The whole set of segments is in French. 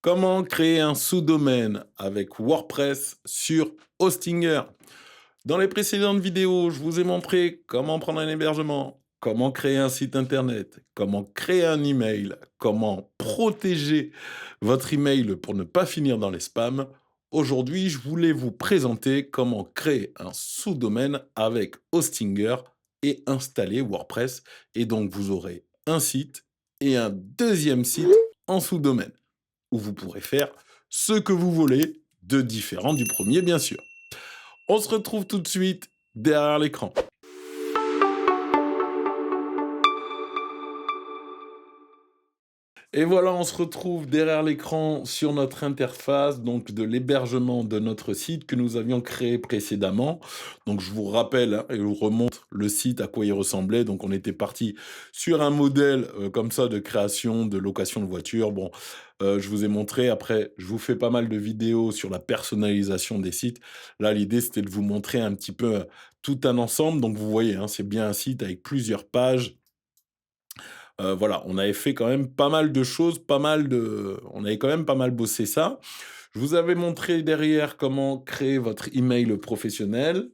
Comment créer un sous-domaine avec WordPress sur Hostinger? Dans les précédentes vidéos, je vous ai montré comment prendre un hébergement, comment créer un site internet, comment créer un email, comment protéger votre email pour ne pas finir dans les spams. Aujourd'hui, je voulais vous présenter comment créer un sous-domaine avec Hostinger et installer WordPress. Et donc, vous aurez un site et un deuxième site en sous-domaine où vous pourrez faire ce que vous voulez de différent du premier, bien sûr. On se retrouve tout de suite derrière l'écran. Et voilà, on se retrouve derrière l'écran sur notre interface, donc de l'hébergement de notre site que nous avions créé précédemment. Donc je vous rappelle et je vous remontre le site à quoi il ressemblait. Donc on était parti sur un modèle comme ça de création, de location de voiture. Bon, je vous ai montré. Après, je vous fais pas mal de vidéos sur la personnalisation des sites. Là, l'idée c'était de vous montrer un petit peu tout un ensemble. Donc vous voyez, hein, c'est bien un site avec plusieurs pages. Voilà, on avait fait quand même pas mal de choses, on avait quand même pas mal bossé ça. Je vous avais montré derrière comment créer votre email professionnel.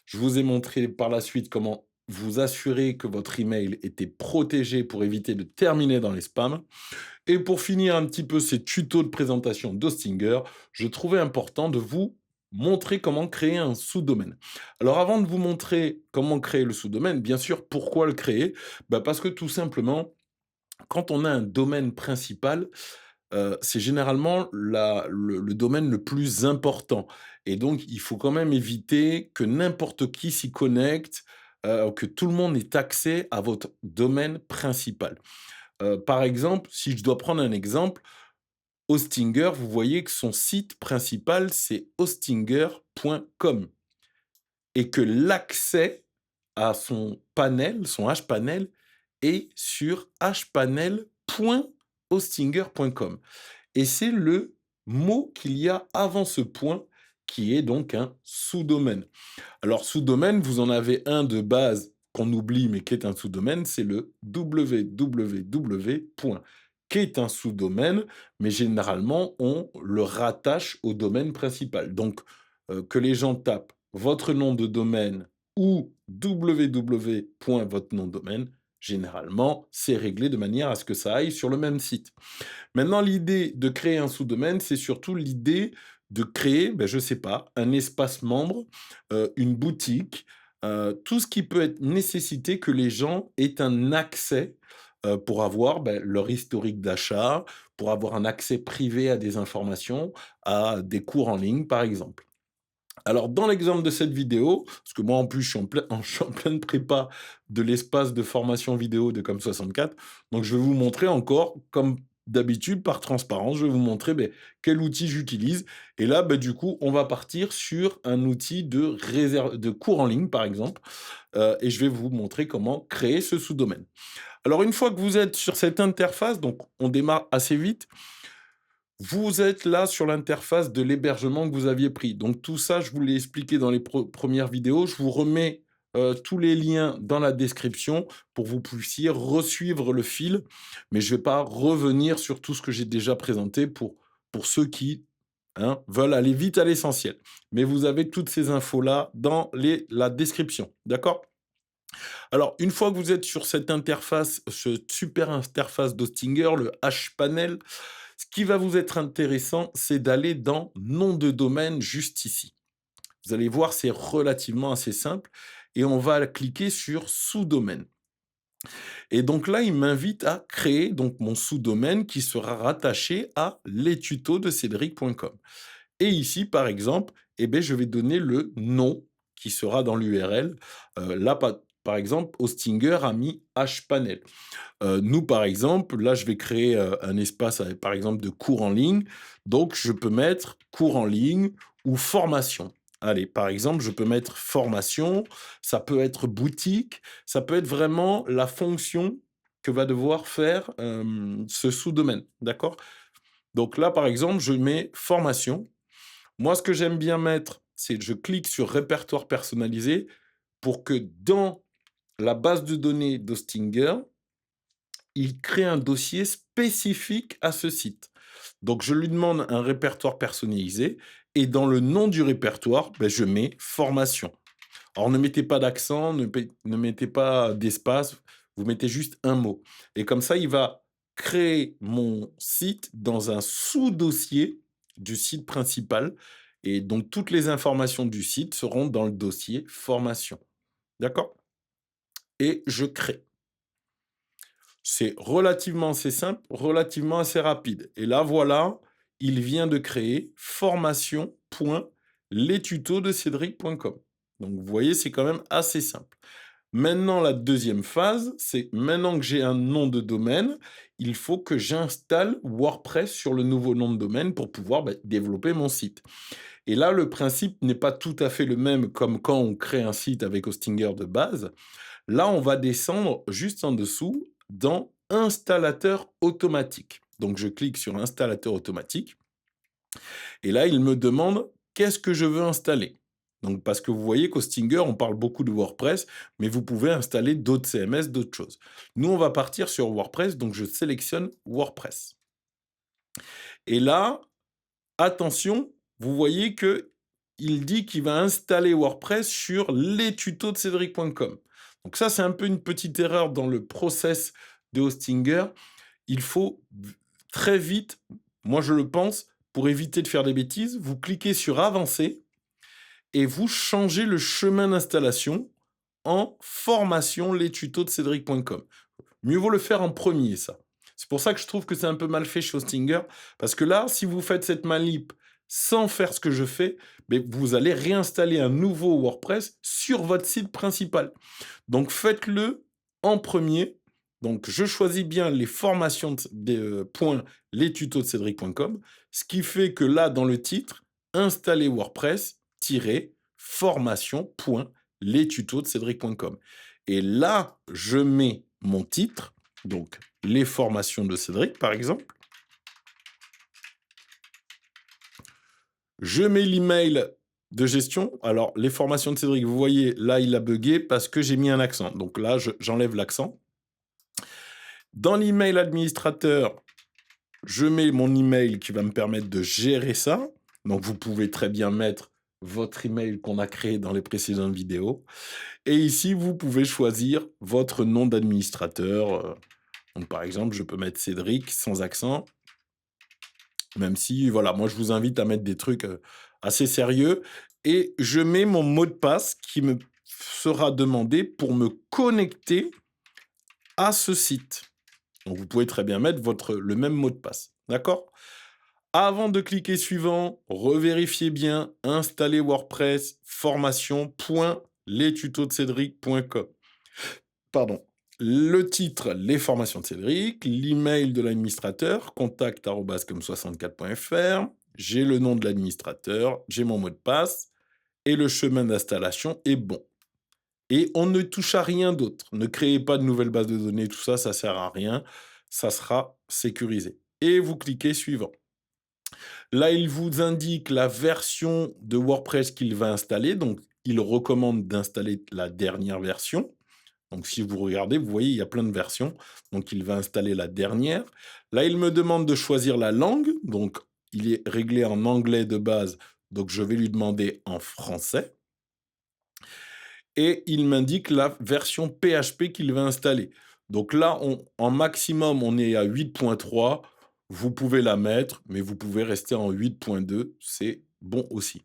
Je vous ai montré par la suite comment vous assurer que votre email était protégé pour éviter de terminer dans les spams. Et pour finir un petit peu ces tutos de présentation d'Hostinger, je trouvais important de vous montrer comment créer un sous-domaine. Alors avant de vous montrer comment créer le sous-domaine, bien sûr, pourquoi le créer? Bah, parce que tout simplement, quand on a un domaine principal, c'est généralement le domaine le plus important et donc il faut quand même éviter que n'importe qui s'y connecte, que tout le monde ait accès à votre domaine principal. Par exemple, si je dois prendre un exemple, Hostinger, vous voyez que son site principal, c'est hostinger.com et que l'accès à son panel, son hpanel, est sur hpanel.hostinger.com et c'est le mot qu'il y a avant ce point qui est donc un sous-domaine. Alors sous-domaine, vous en avez un de base qu'on oublie mais qui est un sous-domaine, c'est le www. Qui est un sous-domaine, mais généralement on le rattache au domaine principal. Donc que les gens tapent votre nom de domaine ou www. Votre nom de domaine, généralement c'est réglé de manière à ce que ça aille sur le même site. Maintenant, l'idée de créer un sous-domaine, c'est surtout l'idée de créer, ben, je ne sais pas, un espace membre, une boutique, tout ce qui peut être nécessité que les gens aient un accès, pour avoir, ben, leur historique d'achat, pour avoir un accès privé à des informations, à des cours en ligne, par exemple. Alors, dans l'exemple de cette vidéo, parce que moi, en plus, je suis en pleine prépa de l'espace de formation vidéo de Com64, donc je vais vous montrer encore, comme d'habitude, par transparence, je vais vous montrer ben, quel outil j'utilise. Et là, ben, du coup, on va partir sur un outil de cours en ligne, par exemple, et je vais vous montrer comment créer ce sous-domaine. Alors, une fois que vous êtes sur cette interface, donc on démarre assez vite, vous êtes là sur l'interface de l'hébergement que vous aviez pris. Donc tout ça, je vous l'ai expliqué dans les premières vidéos. Je vous remets tous les liens dans la description pour que vous puissiez resuivre le fil. Mais je ne vais pas revenir sur tout ce que j'ai déjà présenté pour ceux qui veulent aller vite à l'essentiel. Mais vous avez toutes ces infos-là dans la description. D'accord? Alors, une fois que vous êtes sur cette interface, cette super interface d'Hostinger, le hpanel, ce qui va vous être intéressant, c'est d'aller dans nom de domaine juste ici. Vous allez voir, c'est relativement assez simple et on va cliquer sur sous-domaine. Et donc là, il m'invite à créer donc mon sous-domaine qui sera rattaché à lestutos de cédric.com. Et ici, par exemple, eh ben, je vais donner le nom qui sera dans l'URL. Là, par exemple, Hostinger a mis hpanel. Nous, par exemple, là, je vais créer un espace, avec, par exemple, de cours en ligne. Donc, je peux mettre cours en ligne ou formation. Allez, par exemple, je peux mettre formation, ça peut être boutique, ça peut être vraiment la fonction que va devoir faire ce sous-domaine, d'accord? Donc là, par exemple, je mets formation. Moi, ce que j'aime bien mettre, c'est que je clique sur répertoire personnalisé pour que dans la base de données d'Hostinger, il crée un dossier spécifique à ce site. Donc je lui demande un répertoire personnalisé et dans le nom du répertoire, beh, je mets formation. Alors ne mettez pas d'accent, ne mettez pas d'espace, vous mettez juste un mot et comme ça, il va créer mon site dans un sous-dossier du site principal et donc toutes les informations du site seront dans le dossier formation. D'accord? Et je crée. C'est relativement assez simple, relativement assez rapide et là, voilà, il vient de créer formation.lestutos-de-cédric.com. Donc vous voyez, c'est quand même assez simple. Maintenant, la deuxième phase, c'est maintenant que j'ai un nom de domaine, il faut que j'installe WordPress sur le nouveau nom de domaine pour pouvoir, bah, développer mon site. Et là, le principe n'est pas tout à fait le même comme quand on crée un site avec Hostinger de base. Là, on va descendre juste en dessous dans installateur automatique. Donc, je clique sur installateur automatique et là, il me demande qu'est-ce que je veux installer. Donc, parce que vous voyez qu'Hostinger, on parle beaucoup de WordPress, mais vous pouvez installer d'autres CMS, d'autres choses. Nous, on va partir sur WordPress, donc je sélectionne WordPress. Et là, attention, vous voyez que il dit qu'il va installer WordPress sur lestutos de Cédric.com. Donc ça, c'est un peu une petite erreur dans le process de Hostinger. Il faut très vite, moi je le pense, pour éviter de faire des bêtises, vous cliquez sur Avancer et vous changez le chemin d'installation en formation lestutos de Cédric.com. Mieux vaut le faire en premier, ça. C'est pour ça que je trouve que c'est un peu mal fait chez Hostinger, parce que là, si vous faites cette manip sans faire ce que je fais, mais vous allez réinstaller un nouveau WordPress sur votre site principal. Donc faites-le en premier. Donc je choisis bien les formations points lestutos de Cédric.com, ce qui fait que là, dans le titre, installer WordPress-formation.lestutos de Cédric.com. Et là, je mets mon titre, donc les formations de Cédric, par exemple. Je mets l'email de gestion. Alors, les formations de Cédric, vous voyez, là, il a bugué parce que j'ai mis un accent. Donc là, j'enlève l'accent. Dans l'email administrateur, je mets mon email qui va me permettre de gérer ça. Donc, vous pouvez très bien mettre votre email qu'on a créé dans les précédentes vidéos. Et ici, vous pouvez choisir votre nom d'administrateur. Donc, par exemple, je peux mettre Cédric sans accent. Même si, voilà, moi, je vous invite à mettre des trucs assez sérieux. Et je mets mon mot de passe qui me sera demandé pour me connecter à ce site. Donc, vous pouvez très bien mettre le même mot de passe. D'accord? Avant de cliquer suivant, revérifiez bien, installer WordPress, formation.lestutos-de-cédric.com. Pardon. Le titre, les formations de Cédric, l'email de l'administrateur, contact@com64.fr, j'ai le nom de l'administrateur, j'ai mon mot de passe et le chemin d'installation est bon. Et on ne touche à rien d'autre. Ne créez pas de nouvelles bases de données, tout ça, ça sert à rien. Ça sera sécurisé. Et vous cliquez suivant. Là, il vous indique la version de WordPress qu'il va installer. Donc, il recommande d'installer la dernière version. Donc, si vous regardez, vous voyez, il y a plein de versions. Donc, il va installer la dernière. Là, il me demande de choisir la langue. Donc, il est réglé en anglais de base. Donc, je vais lui demander en français. Et il m'indique la version PHP qu'il va installer. Donc là, en maximum, on est à 8.3. Vous pouvez la mettre, mais vous pouvez rester en 8.2. C'est bon aussi.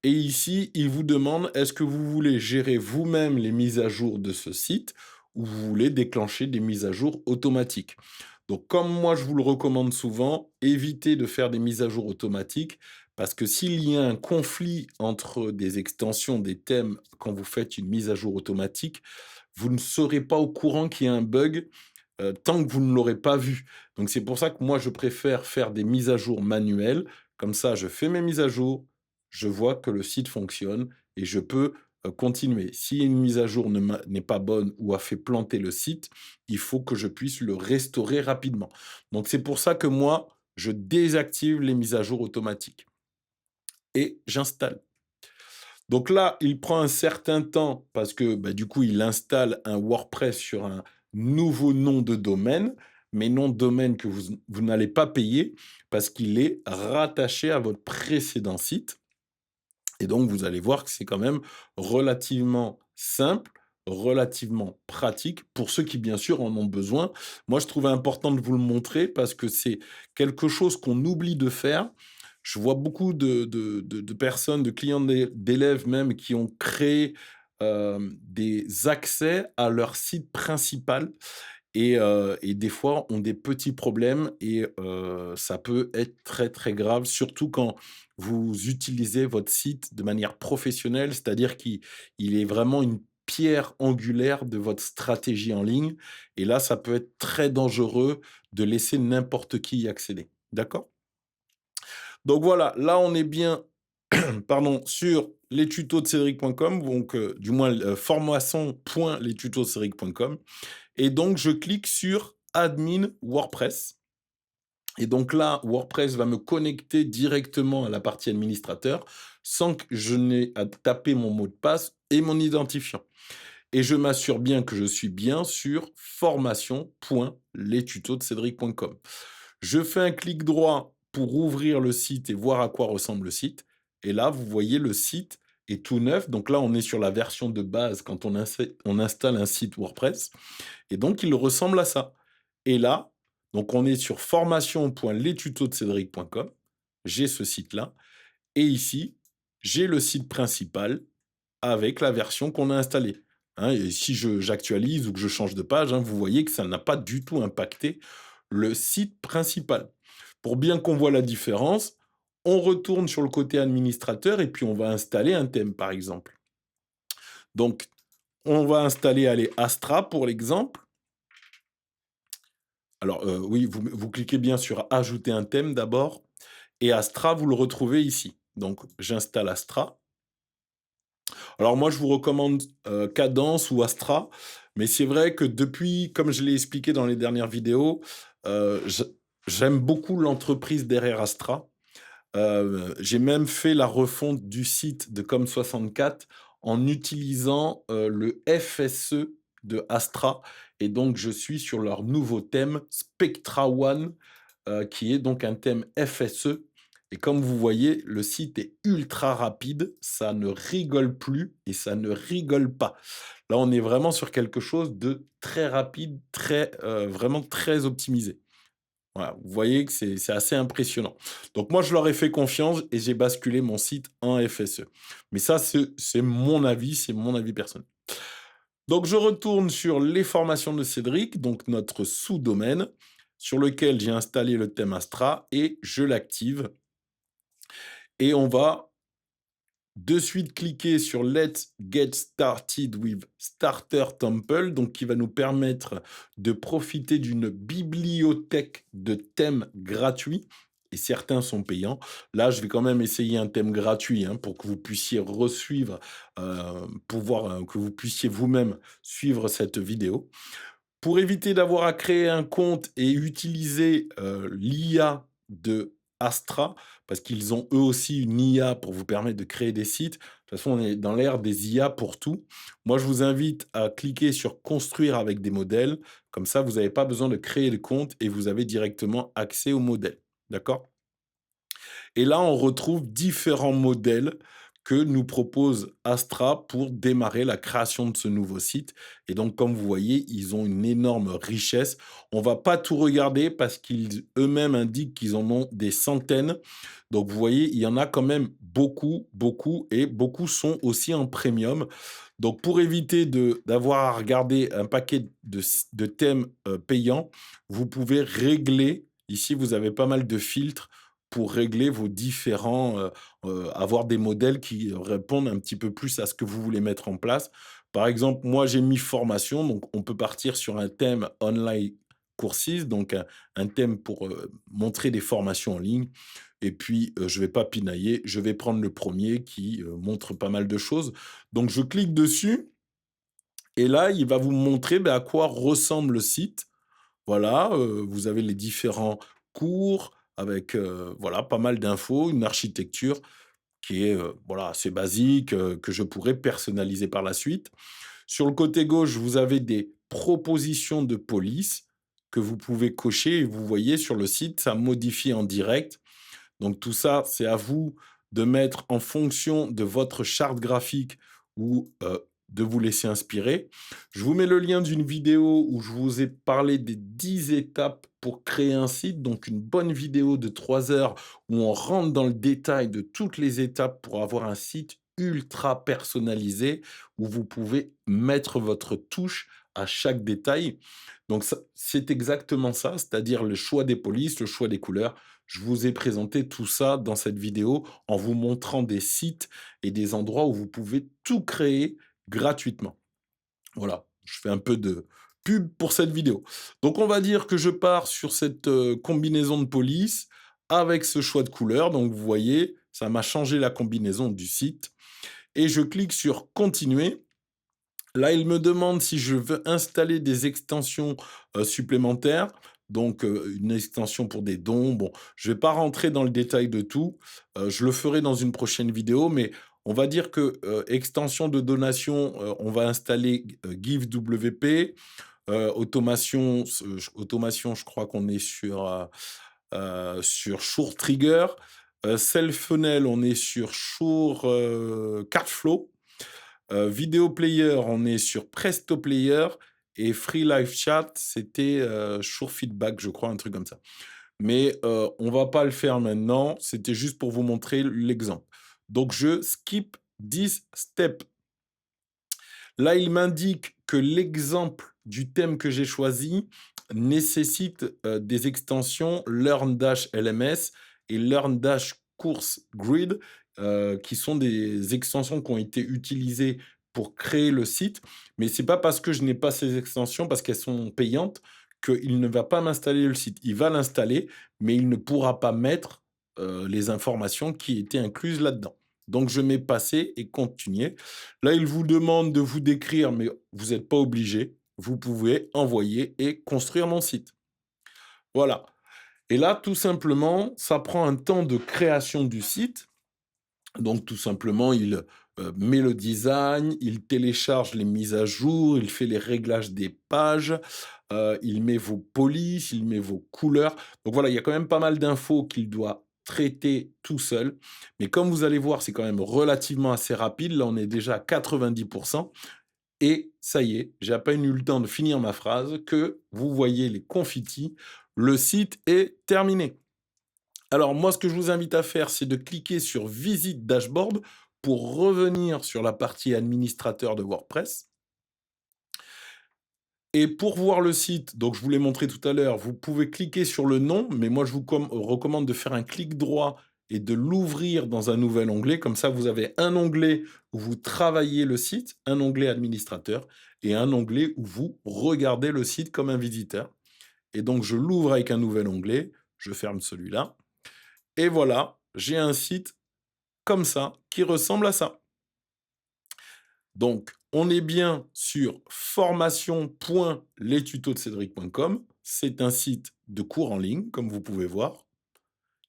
Et ici, il vous demande, est-ce que vous voulez gérer vous-même les mises à jour de ce site ou vous voulez déclencher des mises à jour automatiques? Donc, comme moi, je vous le recommande souvent, évitez de faire des mises à jour automatiques parce que s'il y a un conflit entre des extensions, des thèmes, quand vous faites une mise à jour automatique, vous ne serez pas au courant qu'il y a un bug tant que vous ne l'aurez pas vu. Donc, c'est pour ça que moi, je préfère faire des mises à jour manuelles. Comme ça, je fais mes mises à jour, je vois que le site fonctionne et je peux continuer. Si une mise à jour n'est pas bonne ou a fait planter le site, il faut que je puisse le restaurer rapidement. Donc c'est pour ça que moi, je désactive les mises à jour automatiques et j'installe. Donc là, il prend un certain temps parce que bah, du coup, il installe un WordPress sur un nouveau nom de domaine. mais nom de domaine que vous n'allez pas payer parce qu'il est rattaché à votre précédent site. Et donc, vous allez voir que c'est quand même relativement simple, relativement pratique pour ceux qui, bien sûr, en ont besoin. Moi, je trouvais important de vous le montrer parce que c'est quelque chose qu'on oublie de faire. Je vois beaucoup de personnes, de clients d'élèves même, qui ont créé des accès à leur site principal et des fois ont des petits problèmes et ça peut être très, très grave, surtout quand vous utilisez votre site de manière professionnelle, c'est-à-dire qu'il est vraiment une pierre angulaire de votre stratégie en ligne et là, ça peut être très dangereux de laisser n'importe qui y accéder. D'accord? Donc voilà, là, on est bien, pardon, sur lestutos de cédric.com, donc du moins, formation.lestutos-cédric.com et donc je clique sur admin WordPress et donc là, WordPress va me connecter directement à la partie administrateur sans que je n'ai à taper mon mot de passe et mon identifiant et je m'assure bien que je suis bien sur formation.lestutos-de-cédric.com. Je fais un clic droit pour ouvrir le site et voir à quoi ressemble le site et là, vous voyez le site est tout neuf, donc là, on est sur la version de base quand on installe un site WordPress et donc il ressemble à ça. Et là, donc on est sur formation.lestutos-de-cédric.com. J'ai ce site-là. Et ici, j'ai le site principal avec la version qu'on a installée. Hein, et si j'actualise ou que je change de page, hein, vous voyez que ça n'a pas du tout impacté le site principal. Pour bien qu'on voit la différence, on retourne sur le côté administrateur et puis on va installer un thème, par exemple. Donc, on va installer, allez, Astra pour l'exemple. Alors, oui, vous cliquez bien sur «Ajouter un thème» d'abord et Astra, vous le retrouvez ici. Donc j'installe Astra. Alors moi, je vous recommande, Cadence ou Astra, mais c'est vrai que depuis, comme je l'ai expliqué dans les dernières vidéos, j'aime beaucoup l'entreprise derrière Astra. J'ai même fait la refonte du site de Com64 en utilisant, le FSE de Astra et donc je suis sur leur nouveau thème Spectra One, qui est donc un thème FSE et comme vous voyez, le site est ultra rapide, ça ne rigole plus et ça ne rigole pas. Là, on est vraiment sur quelque chose de très rapide, très, vraiment très optimisé. Voilà, vous voyez que c'est assez impressionnant. Donc moi, je leur ai fait confiance et j'ai basculé mon site en FSE. Mais ça, c'est mon avis personnel. Donc je retourne sur les formations de Cédric, donc notre sous-domaine, sur lequel j'ai installé le thème Astra et je l'active. Et on va de suite cliquer sur Let's Get Started with Starter Temple, donc qui va nous permettre de profiter d'une bibliothèque de thèmes gratuits et certains sont payants. Là, je vais quand même essayer un thème gratuit hein, pour que vous puissiez resuivre, que vous puissiez vous-même suivre cette vidéo. Pour éviter d'avoir à créer un compte et utiliser l'IA de Astra, parce qu'ils ont eux aussi une IA pour vous permettre de créer des sites. De toute façon, on est dans l'ère des IA pour tout. Moi, je vous invite à cliquer sur «Construire avec des modèles». Comme ça, vous n'avez pas besoin de créer le compte et vous avez directement accès aux modèles. D'accord? Et là, on retrouve différents modèles que nous propose Astra pour démarrer la création de ce nouveau site. Et donc, comme vous voyez, ils ont une énorme richesse. On va pas tout regarder parce qu'ils eux-mêmes indiquent qu'ils en ont des centaines. Donc, vous voyez, il y en a quand même beaucoup, beaucoup, et beaucoup sont aussi en premium. Donc, pour éviter d'avoir à regarder un paquet de thèmes payants, vous pouvez régler. Ici, vous avez pas mal de filtres pour régler vos différents, avoir des modèles qui répondent un petit peu plus à ce que vous voulez mettre en place. Par exemple, moi, j'ai mis formation, donc on peut partir sur un thème online courses, donc un thème pour, montrer des formations en ligne et puis, je vais pas pinailler, je vais prendre le premier qui, montre pas mal de choses. Donc je clique dessus et là, il va vous montrer, à quoi ressemble le site. Voilà, vous avez les différents cours avec, voilà, pas mal d'infos, une architecture qui est, voilà, assez basique, que je pourrais personnaliser par la suite. Sur le côté gauche, vous avez des propositions de police. que vous pouvez cocher et vous voyez sur le site, ça modifie en direct. Donc tout ça, c'est à vous de mettre en fonction de votre charte graphique ou de vous laisser inspirer. Je vous mets le lien d'une vidéo où je vous ai parlé des 10 étapes pour créer un site, donc une bonne vidéo de 3 heures où on rentre dans le détail de toutes les étapes pour avoir un site ultra personnalisé, où vous pouvez mettre votre touche à chaque détail. Donc ça, c'est exactement ça, c'est-à-dire le choix des polices, le choix des couleurs. Je vous ai présenté tout ça dans cette vidéo en vous montrant des sites et des endroits où vous pouvez tout créer gratuitement. Voilà, je fais un peu de pub pour cette vidéo. Donc on va dire que je pars sur cette, combinaison de police avec ce choix de couleurs. Donc vous voyez, ça m'a changé la combinaison du site et je clique sur continuer. Là, il me demande si je veux installer des extensions, supplémentaires, donc une extension pour des dons. Bon, je ne vais pas rentrer dans le détail de tout, je le ferai dans une prochaine vidéo, mais on va dire que, extension de donation, on va installer GiveWP, automation, je crois qu'on est sur SureTrigger, Self-Funnel, on est sur Cardflow. Video Player, on est sur Presto Player et Free Live Chat, c'était, Sure Feedback, je crois, un truc comme ça. Mais, on va pas le faire maintenant, c'était juste pour vous montrer l'exemple. Donc je skip this step. Là, il m'indique que l'exemple du thème que j'ai choisi nécessite, des extensions LearnDash-LMS et LearnDash-Course Grid, qui sont des extensions qui ont été utilisées pour créer le site. Mais c'est pas parce que je n'ai pas ces extensions, parce qu'elles sont payantes, qu'il ne va pas m'installer le site. Il va l'installer, mais il ne pourra pas mettre, les informations qui étaient incluses là-dedans. Donc je mets passer et continuer. Là, il vous demande de vous décrire, mais vous n'êtes pas obligé. Vous pouvez envoyer et construire mon site. Voilà. Et là, tout simplement, ça prend un temps de création du site. Donc tout simplement, il, met le design, il télécharge les mises à jour, il fait les réglages des pages, il met vos polices, il met vos couleurs. Donc voilà, il y a quand même pas mal d'infos qu'il doit traiter tout seul. Mais comme vous allez voir, c'est quand même relativement assez rapide. Là, on est déjà à 90 et ça y est, j'ai à peine eu le temps de finir ma phrase que vous voyez les confitis, le site est terminé. Alors moi, ce que je vous invite à faire, c'est de cliquer sur Visite Dashboard pour revenir sur la partie administrateur de WordPress. Et pour voir le site, donc je vous l'ai montré tout à l'heure, vous pouvez cliquer sur le nom, mais moi je vous recommande de faire un clic droit et de l'ouvrir dans un nouvel onglet. Comme ça, vous avez un onglet où vous travaillez le site, un onglet administrateur et un onglet où vous regardez le site comme un visiteur. Et donc je l'ouvre avec un nouvel onglet, je ferme celui-là. Et voilà, j'ai un site comme ça, qui ressemble à ça. Donc, on est bien sur formation.lestutosdecédric.com. C'est un site de cours en ligne, comme vous pouvez voir.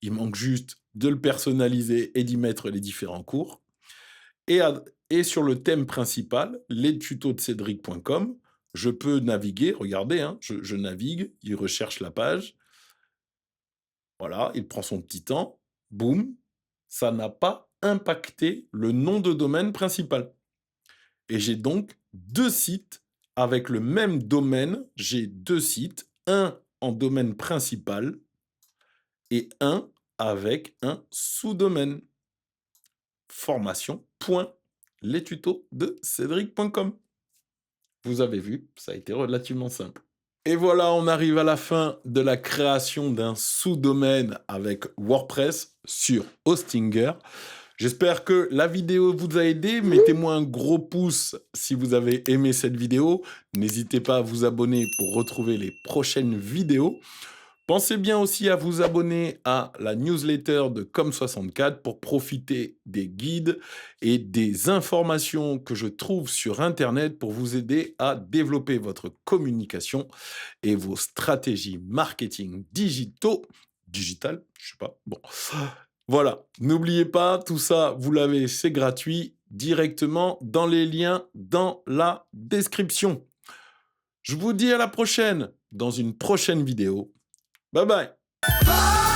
Il manque juste de le personnaliser et d'y mettre les différents cours. Et sur le thème principal, lestutosdecédric.com, je peux naviguer, regardez, hein, je navigue, il recherche la page. Voilà, il prend son petit temps, boum, ça n'a pas impacté le nom de domaine principal. Et j'ai donc 2 sites avec le même domaine. J'ai 2 sites, un en domaine principal et un avec un sous-domaine. Formation.lestutosdecédric.com. Vous avez vu, ça a été relativement simple. Et voilà, on arrive à la fin de la création d'un sous-domaine avec WordPress sur Hostinger. J'espère que la vidéo vous a aidé. Mettez-moi un gros pouce si vous avez aimé cette vidéo. N'hésitez pas à vous abonner pour retrouver les prochaines vidéos. Pensez bien aussi à vous abonner à la newsletter de Com64 pour profiter des guides et des informations que je trouve sur Internet pour vous aider à développer votre communication et vos stratégies marketing digitales, je sais pas, bon. Voilà, n'oubliez pas, tout ça, vous l'avez, c'est gratuit, directement dans les liens dans la description. Je vous dis à la prochaine. dans une prochaine vidéo. Bye bye.